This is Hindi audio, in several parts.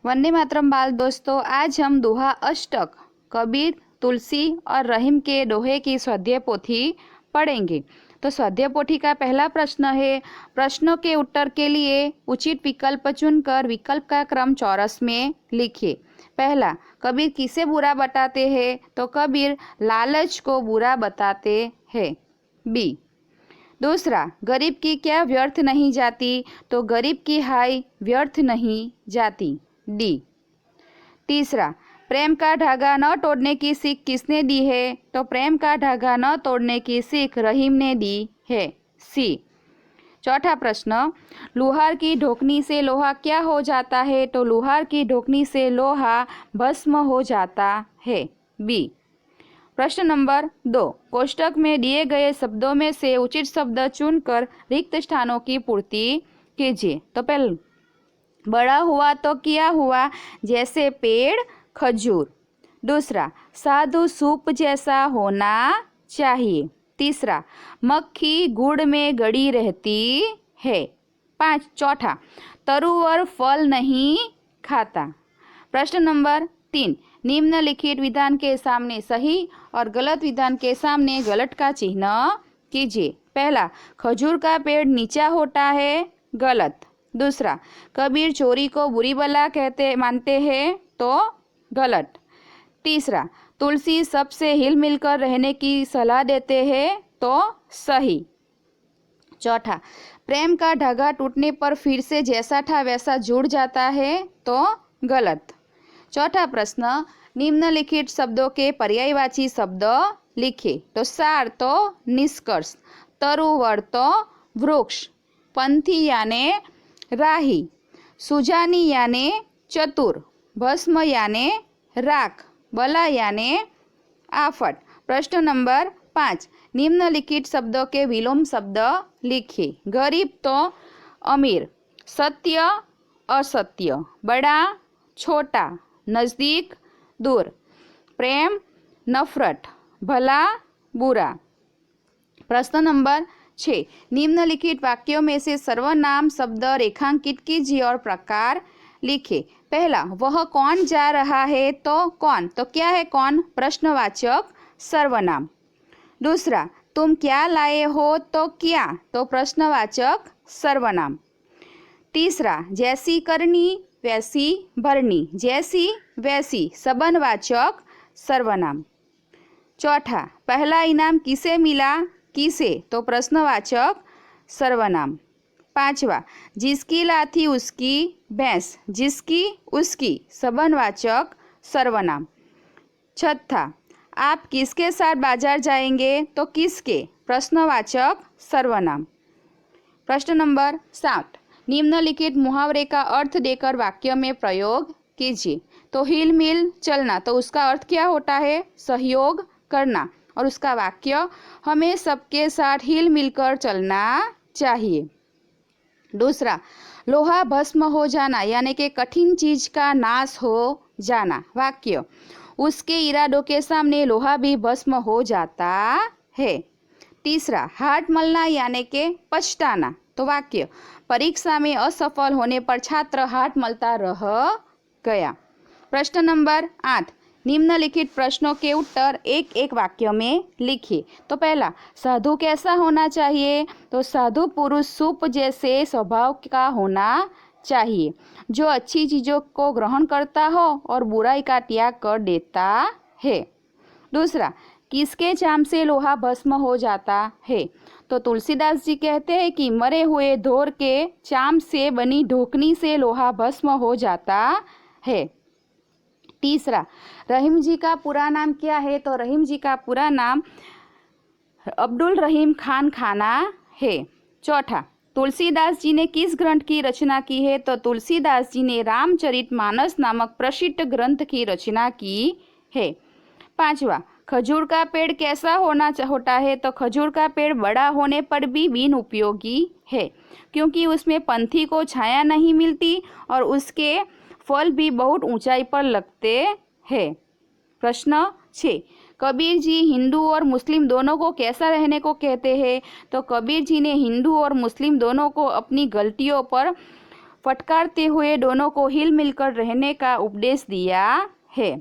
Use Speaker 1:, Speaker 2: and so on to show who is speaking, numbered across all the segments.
Speaker 1: वंदे मातरम बाल दोस्तों, आज हम दोहा अष्टक कबीर, तुलसी और रहीम के दोहे की स्वाध्याय पोथी पढ़ेंगे। तो स्वाध्याय पोथी का पहला प्रश्न है, प्रश्नों के उत्तर के लिए उचित विकल्प चुनकर विकल्प का क्रम चौरस में लिखिए। पहला, कबीर किसे बुरा बताते हैं? तो कबीर लालच को बुरा बताते हैं। बी। दूसरा, गरीब की क्या व्यर्थ नहीं जाती? तो गरीब की हाय व्यर्थ नहीं जाती। डी। तीसरा, प्रेम का धागा न तोड़ने की सीख किसने दी है? तो प्रेम का धागा न तोड़ने की सीख रहीम ने दी है। सी। चौथा प्रश्न, लोहार की ढोकनी से लोहा क्या हो जाता है? तो लोहार की ढोकनी से लोहा भस्म हो जाता है। बी। प्रश्न नंबर 2, कोष्टक में दिए गए शब्दों में से उचित शब्द चुनकर रिक्त स्थानों की पूर्ति कीजिए। तो पहले, बड़ा हुआ तो क्या हुआ? जैसे पेड़ खजूर। दूसरा, साधु सूप जैसा होना चाहिए। तीसरा, मक्खी गुड़ में गड़ी रहती है। चौथा, तरुवर फल नहीं खाता। प्रश्न नंबर 3, निम्नलिखित विधान के सामने सही और गलत विधान के सामने गलत का चिन्ह कीजिए। पहला, खजूर का पेड़ नीचा होता है, गलत। दूसरा, कबीर चोरी को बुरी बला मानते हैं, तो गलत। तीसरा, तुलसी सबसे हिल मिलकर रहने की सलाह देते हैं, तो सही। चौथा, प्रेम का धागा टूटने पर फिर से जैसा था वैसा जुड़ जाता है, तो गलत। चौथा प्रश्न, निम्नलिखित शब्दों के पर्यायवाची शब्द लिखे। तो सार तो निष्कर्ष, तरुवर तो वृक्ष, पंथी यानी राही, सुजानी यानी चतुर, भस्म यानी राख, बला यानी आफत। प्रश्न नंबर 5, निम्नलिखित शब्दों के विलोम शब्द लिखिए। गरीब तो अमीर, सत्य असत्य, बड़ा छोटा, नज़दीक दूर, प्रेम नफरत, भला बुरा। प्रश्न नंबर 6, निम्नलिखित वाक्यों में से सर्वनाम शब्द रेखांकित कीजिए और प्रकार लिखे। पहला, वह कौन जा रहा है? तो कौन, तो क्या है कौन? प्रश्नवाचक सर्वनाम। दूसरा, तुम क्या लाए हो? तो क्या, तो प्रश्नवाचक सर्वनाम। तीसरा, जैसी करनी वैसी भरनी, जैसी वैसी संबंधवाचक सर्वनाम। चौथा, पहला इनाम किसे मिला? किसे, तो प्रश्नवाचक सर्वनाम। पांचवा, जिसकी लाथी उसकी भैंस, जिसकी उसकी संबंधवाचक सर्वनाम। छठा, आप किसके साथ बाजार जाएंगे? तो किसके, प्रश्नवाचक सर्वनाम। प्रश्न नंबर 7, निम्नलिखित मुहावरे का अर्थ देकर वाक्य में प्रयोग कीजिए। तो हिल मिल चलना, तो उसका अर्थ क्या होता है? सहयोग करना। और उसका वाक्य, हमें सबके साथ हिल मिलकर चलना चाहिए। दूसरा, लोहा भस्म हो जाना यानी कि कठिन चीज का नाश हो जाना। वाक्य, उसके इरादों के सामने लोहा भी भस्म हो जाता है। तीसरा, हाथ मलना यानी कि पछताना। तो वाक्य, परीक्षा में असफल होने पर छात्र हाथ मलता रह गया। प्रश्न नंबर 8, निम्नलिखित प्रश्नों के उत्तर एक एक वाक्य में लिखिए। तो पहला, साधु कैसा होना चाहिए? तो साधु पुरुष सूप जैसे स्वभाव का होना चाहिए, जो अच्छी चीज़ों को ग्रहण करता हो और बुराई का त्याग कर देता है। दूसरा, किसके चाम से लोहा भस्म हो जाता है? तो तुलसीदास जी कहते हैं कि मरे हुए धोर के चाम से बनी ढोकनी से लोहा भस्म हो जाता है। तीसरा, रहीम जी का पूरा नाम क्या है? तो रहीम जी का पूरा नाम अब्दुल रहीम खान खाना है। चौथा, तुलसीदास जी ने किस ग्रंथ की रचना की है? तो तुलसीदास जी ने रामचरितमानस नामक प्रसिद्ध ग्रंथ की रचना की है। पांचवा, खजूर का पेड़ कैसा होता है? तो खजूर का पेड़ बड़ा होने पर भी बिन उपयोगी है, क्योंकि उसमें पंथी को छाया नहीं मिलती और उसके फल भी बहुत ऊंचाई पर लगते हैं। प्रश्न 6, कबीर जी हिंदू और मुस्लिम दोनों को कैसा रहने को कहते हैं? तो कबीर जी ने हिंदू और मुस्लिम दोनों को अपनी गलतियों पर फटकारते हुए दोनों को हिल मिलकर रहने का उपदेश दिया है।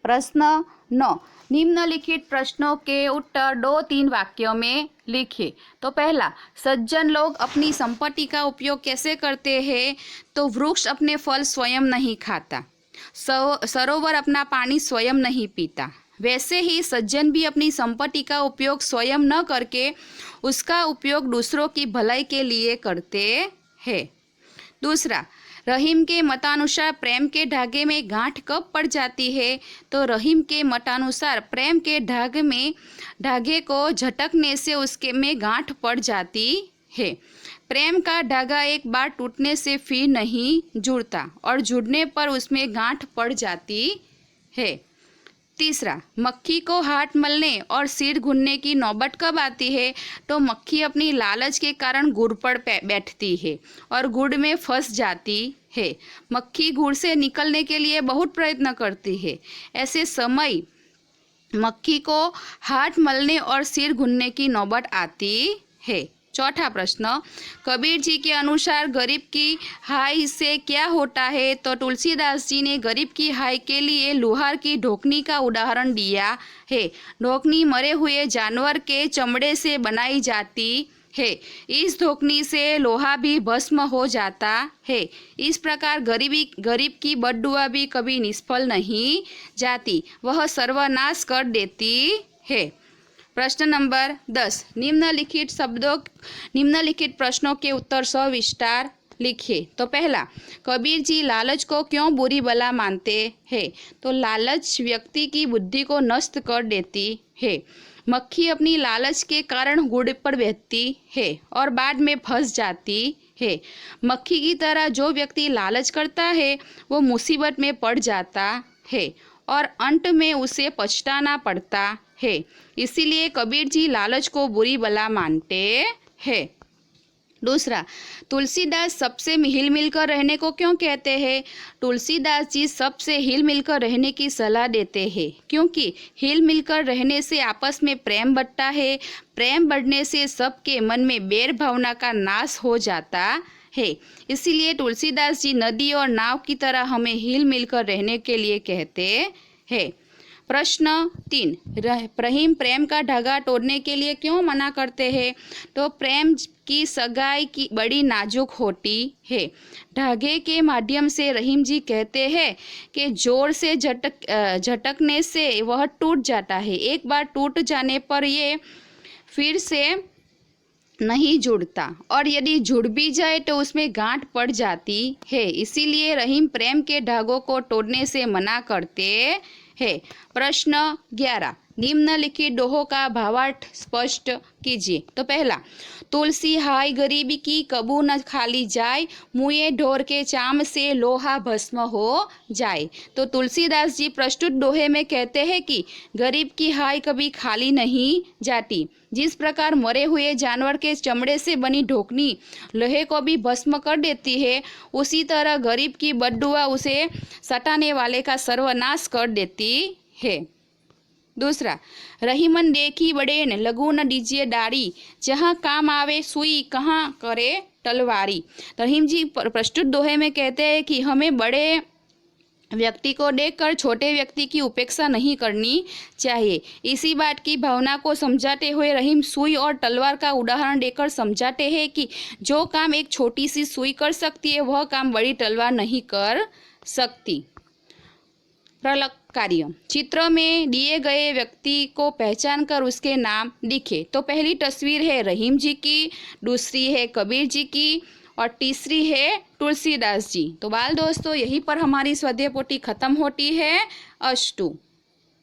Speaker 1: प्रश्न 9, निम्नलिखित प्रश्नों के उत्तर 2-3 वाक्यों में लिखिए। तो पहला, सज्जन लोग अपनी संपत्ति का उपयोग कैसे करते हैं? तो वृक्ष अपने फल स्वयं नहीं खाता, सरोवर अपना पानी स्वयं नहीं पीता, वैसे ही सज्जन भी अपनी संपत्ति का उपयोग स्वयं न करके उसका उपयोग दूसरों की भलाई के लिए करते हैं। दूसरा, रहीम के मतानुसार प्रेम के धागे में गांठ कब पड़ जाती है? तो रहीम के मतानुसार प्रेम के धागे को झटकने से उसके में गांठ पड़ जाती है। प्रेम का धागा एक बार टूटने से फिर नहीं जुड़ता और जुड़ने पर उसमें गांठ पड़ जाती है। तीसरा, मक्खी को हाथ मलने और सिर घूनने की नौबत कब आती है? तो मक्खी अपनी लालच के कारण गुड़ पर बैठती है और गुड़ में फंस जाती है। मक्खी गुड़ से निकलने के लिए बहुत प्रयत्न करती है। ऐसे समय मक्खी को हाथ मलने और सिर घूनने की नौबत आती है। चौथा प्रश्न, कबीर जी के अनुसार गरीब की हाय से क्या होता है? तो तुलसीदास जी ने गरीब की हाय के लिए लोहार की ढोकनी का उदाहरण दिया है। ढोकनी मरे हुए जानवर के चमड़े से बनाई जाती है। इस ढोकनी से लोहा भी भस्म हो जाता है। इस प्रकार गरीब की बददुआ भी कभी निष्फल नहीं जाती, वह सर्वनाश कर देती है। प्रश्न नंबर 10, निम्नलिखित प्रश्नों के उत्तर सविस्तार लिखिए। तो पहला, कबीर जी लालच को क्यों बुरी बला मानते हैं? तो लालच व्यक्ति की बुद्धि को नष्ट कर देती है। मक्खी अपनी लालच के कारण गुड़ पर बैठती है और बाद में फंस जाती है। मक्खी की तरह जो व्यक्ति लालच करता है वो मुसीबत में पड़ जाता है और अंत में उसे पछताना पड़ता है। इसीलिए कबीर जी लालच को बुरी बला मानते हैं। दूसरा, तुलसीदास सबसे हिल मिलकर रहने को क्यों कहते हैं? तुलसीदास जी सबसे हिल मिलकर रहने की सलाह देते हैं क्योंकि हिल मिलकर रहने से आपस में प्रेम बढ़ता है। प्रेम बढ़ने से सबके मन में बैर भावना का नाश हो जाता है। इसीलिए तुलसीदास जी नदी और नाव की तरह हमें हिल मिलकर रहने के लिए कहते हैं। प्रश्न 3, रहीम प्रेम का धागा तोड़ने के लिए क्यों मना करते हैं? तो प्रेम की सगाई की बड़ी नाजुक होती है। धागे के माध्यम से रहीम जी कहते हैं कि जोर से झटकने से वह टूट जाता है। एक बार टूट जाने पर ये फिर से नहीं जुड़ता और यदि जुड़ भी जाए तो उसमें गांठ पड़ जाती है। इसीलिए रहीम प्रेम के धागों को तोड़ने से मना करते हैं। प्रश्न 11, निम्नलिखित दोहों का भावार्थ स्पष्ट कीजिए। तो पहला, तुलसी हाय गरीबी की कबू न खाली जाए, मुँहे ढोर के चाम से लोहा भस्म हो जाए। तो तुलसीदास जी प्रस्तुत दोहे में कहते हैं कि गरीब की हाय कभी खाली नहीं जाती। जिस प्रकार मरे हुए जानवर के चमड़े से बनी ढोकनी लोहे को भी भस्म कर देती है, उसी तरह गरीब की बददुआ उसे सताने वाले का सर्वनाश कर देती है। दूसरा, रहीमन देखी बड़ेन लगू न दीजिए डारी, जहाँ काम आवे सुई कहाँ करे तलवारी। रहीम जी प्रस्तुत दोहे में कहते हैं कि हमें बड़े व्यक्ति को देखकर छोटे व्यक्ति की उपेक्षा नहीं करनी चाहिए। इसी बात की भावना को समझाते हुए रहीम सुई और तलवार का उदाहरण देकर समझाते हैं कि जो काम एक छोटी सी सुई कर सकती है वह काम बड़ी तलवार नहीं कर सकती। प्रलग कार्य, चित्र में दिए गए व्यक्ति को पहचान कर उसके नाम लिखे। तो पहली तस्वीर है रहीम जी की, दूसरी है कबीर जी की और तीसरी है तुलसीदास जी। तो बाल दोस्तों, यहीं पर हमारी स्वाध्याय पोथी खत्म होती है। अस्तु।